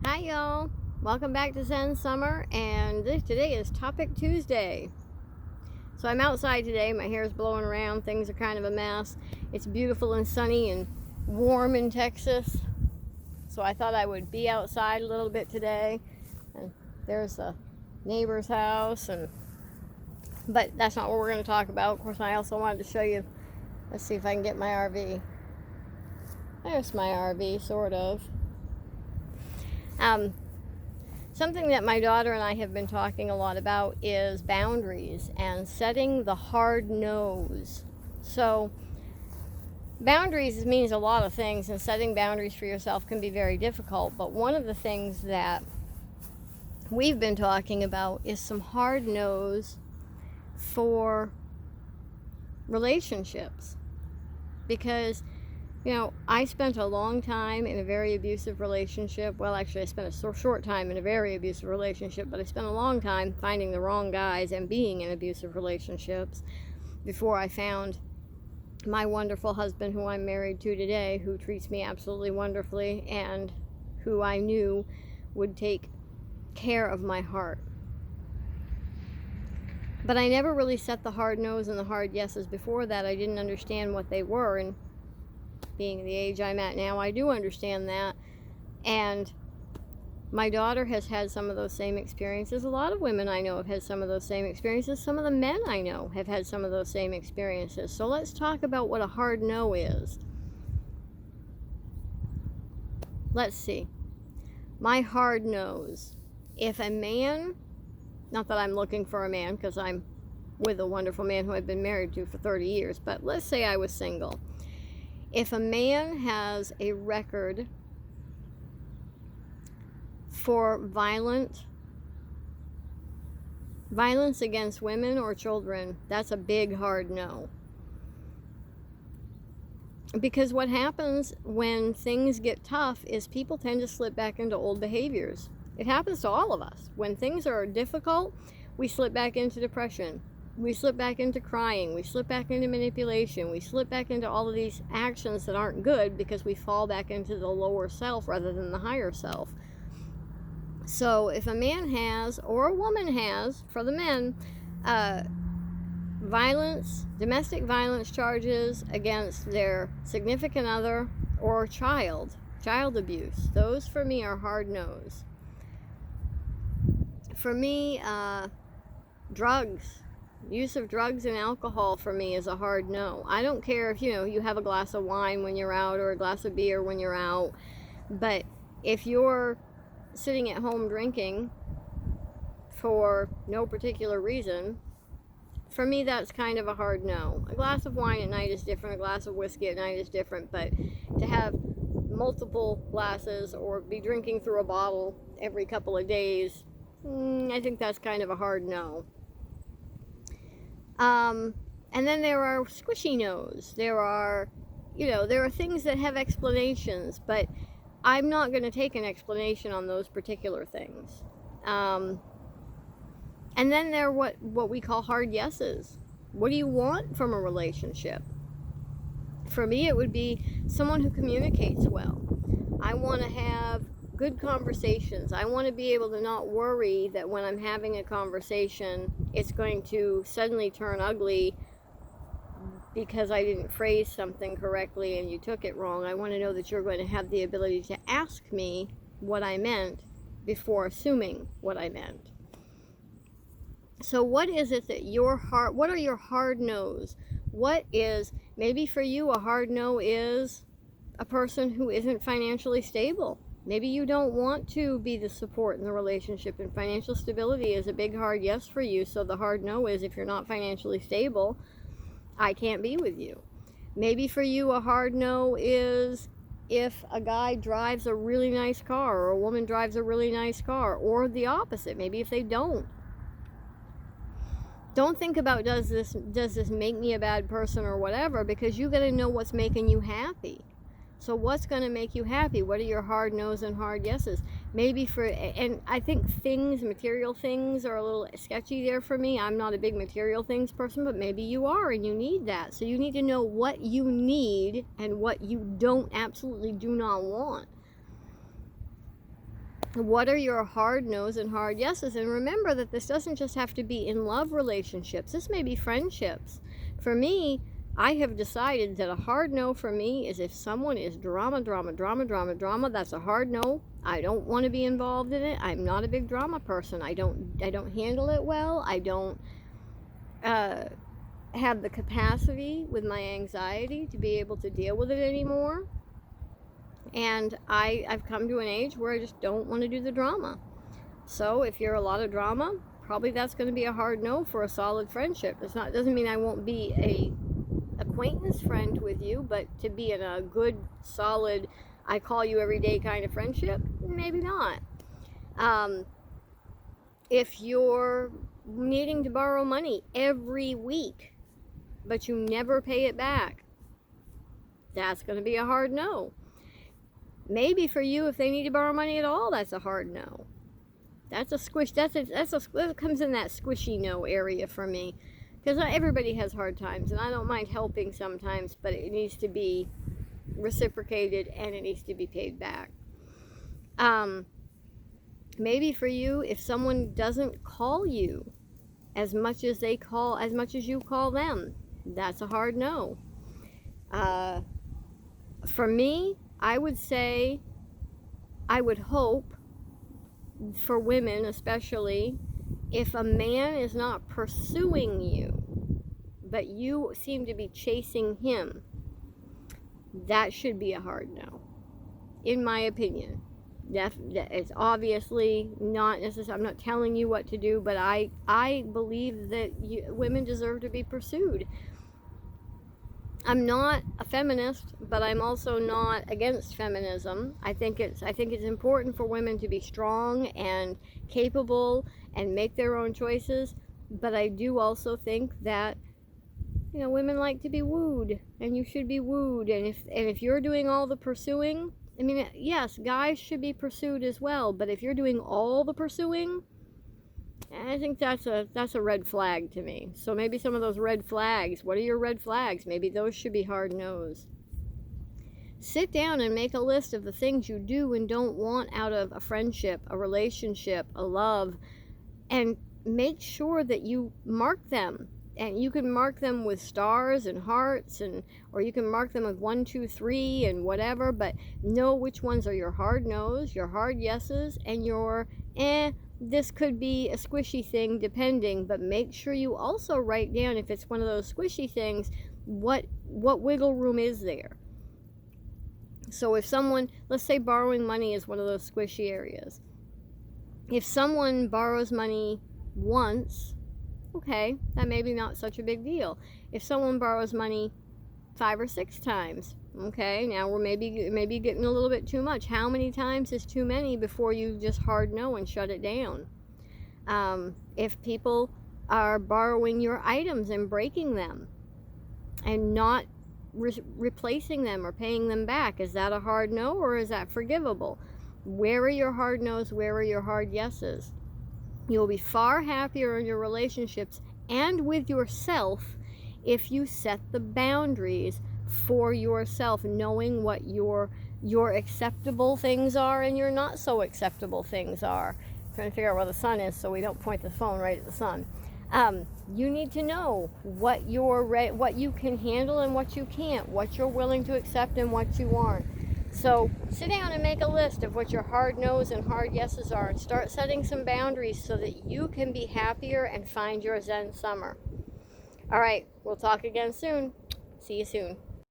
Hi y'all, welcome back to ZenSummer, and today is Topic Tuesday. So I'm outside today, my hair is blowing around, things are kind of a mess. It's beautiful and sunny and warm in Texas, so I thought I would be outside a little bit today. And there's a neighbor's house, but that's not what we're going to talk about. Of course, I also wanted to show you, let's see if I can get my RV. There's my RV, sort of. Something that my daughter and I have been talking a lot about is boundaries and setting the hard no's. So boundaries means a lot of things, and setting boundaries for yourself can be very difficult, but one of the things that we've been talking about is some hard no's for relationships. Because I spent a long time in a very abusive relationship. Well, actually, I spent a short time in a very abusive relationship, but I spent a long time finding the wrong guys and being in abusive relationships before I found my wonderful husband, who I'm married to today, who treats me absolutely wonderfully and who I knew would take care of my heart. But I never really set the hard no's and the hard yeses before that. I didn't understand what they were, and being the age I'm at now, I do understand that. And my daughter has had some of those same experiences. A lot of women I know have had some of those same experiences. Some of the men I know have had some of those same experiences. So let's talk about what a hard no is. Let's see. My hard no's. If a man, not that I'm looking for a man, because I'm with a wonderful man who I've been married to for 30 years, but let's say I was single. If a man has a record for violence against women or children, that's a big hard no. Because what happens when things get tough is people tend to slip back into old behaviors. It happens to all of us. When things are difficult, we slip back into depression. We slip back into crying, we slip back into manipulation, we slip back into all of these actions that aren't good because we fall back into the lower self rather than the higher self. So if a man has, or a woman has, for the men, domestic violence charges against their significant other or child abuse, those for me are hard no's. For me, use of drugs and alcohol for me is a hard no. I don't care if you have a glass of wine when you're out or a glass of beer when you're out, but if you're sitting at home drinking for no particular reason, for me that's kind of a hard no. A glass of wine at night is different, a glass of whiskey at night is different, but to have multiple glasses or be drinking through a bottle every couple of days, I think that's kind of a hard no. And then there are squishy no's. There are things that have explanations, but I'm not going to take an explanation on those particular things. And then there are what we call hard yeses. What do you want from a relationship? For me, it would be someone who communicates well. I want to have good conversations. I want to be able to not worry that when I'm having a conversation, it's going to suddenly turn ugly because I didn't phrase something correctly and you took it wrong. I want to know that you're going to have the ability to ask me what I meant before assuming what I meant. So what is it that what are your hard no's? What is, maybe for you, a hard no is a person who isn't financially stable. Maybe you don't want to be the support in the relationship, and financial stability is a big hard yes for you. So the hard no is, if you're not financially stable, I can't be with you. Maybe for you, a hard no is if a guy drives a really nice car or a woman drives a really nice car, or the opposite. Maybe if they don't. Don't think about does this make me a bad person or whatever, because you got to know what's making you happy. So what's going to make you happy? What are your hard no's and hard yeses? Maybe and I think material things are a little sketchy there for me. I'm not a big material things person, but maybe you are and you need that. So you need to know what you need and what you absolutely do not want. What are your hard no's and hard yeses? And remember that this doesn't just have to be in love relationships. This may be friendships. For me, I have decided that a hard no for me is if someone is drama, that's a hard no. I don't want to be involved in it. I'm not a big drama person. I don't handle it well. I don't have the capacity with my anxiety to be able to deal with it anymore. And I've come to an age where I just don't want to do the drama. So if you're a lot of drama, probably that's going to be a hard no for a solid friendship. It doesn't mean I won't be a acquaintance friend with you, but to be in a good, solid, I call you every day kind of friendship, maybe not. If you're needing to borrow money every week, but you never pay it back, that's going to be a hard no. Maybe for you, if they need to borrow money at all, that's a hard no. That's a squish. That comes in that squishy no area for me, because everybody has hard times, and I don't mind helping sometimes, but it needs to be reciprocated and it needs to be paid back. Maybe for you, if someone doesn't call you as much as you call them, that's a hard no. For me, I would say, I would hope, for women especially, if a man is not pursuing you, but you seem to be chasing him, that should be a hard no, in my opinion. It's obviously not necessary. I'm not telling you what to do, but I believe that women deserve to be pursued. I'm not a feminist, but I'm also not against feminism. I think it's important for women to be strong and capable and make their own choices, but I do also think that women like to be wooed, and you should be wooed, and if you're doing all the pursuing, I mean, yes, guys should be pursued as well, but if you're doing all the pursuing, I think that's a red flag to me. So maybe some of those red flags, what are your red flags? Maybe those should be hard no's. Sit down and make a list of the things you do and don't want out of a friendship, a relationship, a love, and make sure that you mark them. And you can mark them with stars and hearts, or you can mark them with 1, 2, 3 and whatever, but know which ones are your hard no's, your hard yeses, and your this could be a squishy thing depending, but make sure you also write down, if it's one of those squishy things, what wiggle room is there. So if someone, let's say borrowing money is one of those squishy areas. If someone borrows money once, okay, that may be not such a big deal. If someone borrows money 5 or 6 times, okay, now we're maybe getting a little bit too much. How many times is too many before you just hard no and shut it down? If people are borrowing your items and breaking them and not replacing them or paying them back, is that a hard no, or is that forgivable? Where are your hard no's? Where are your hard yeses? You'll be far happier in your relationships and with yourself if you set the boundaries for yourself, knowing what your acceptable things are and your not so acceptable things are. I'm trying to figure out where the sun is so we don't point the phone right at the sun. You need to know what you can handle and what you can't, what you're willing to accept and what you aren't. So sit down and make a list of what your hard no's and hard yeses are, and start setting some boundaries so that you can be happier and find your Zen summer. All right, we'll talk again soon. See you soon.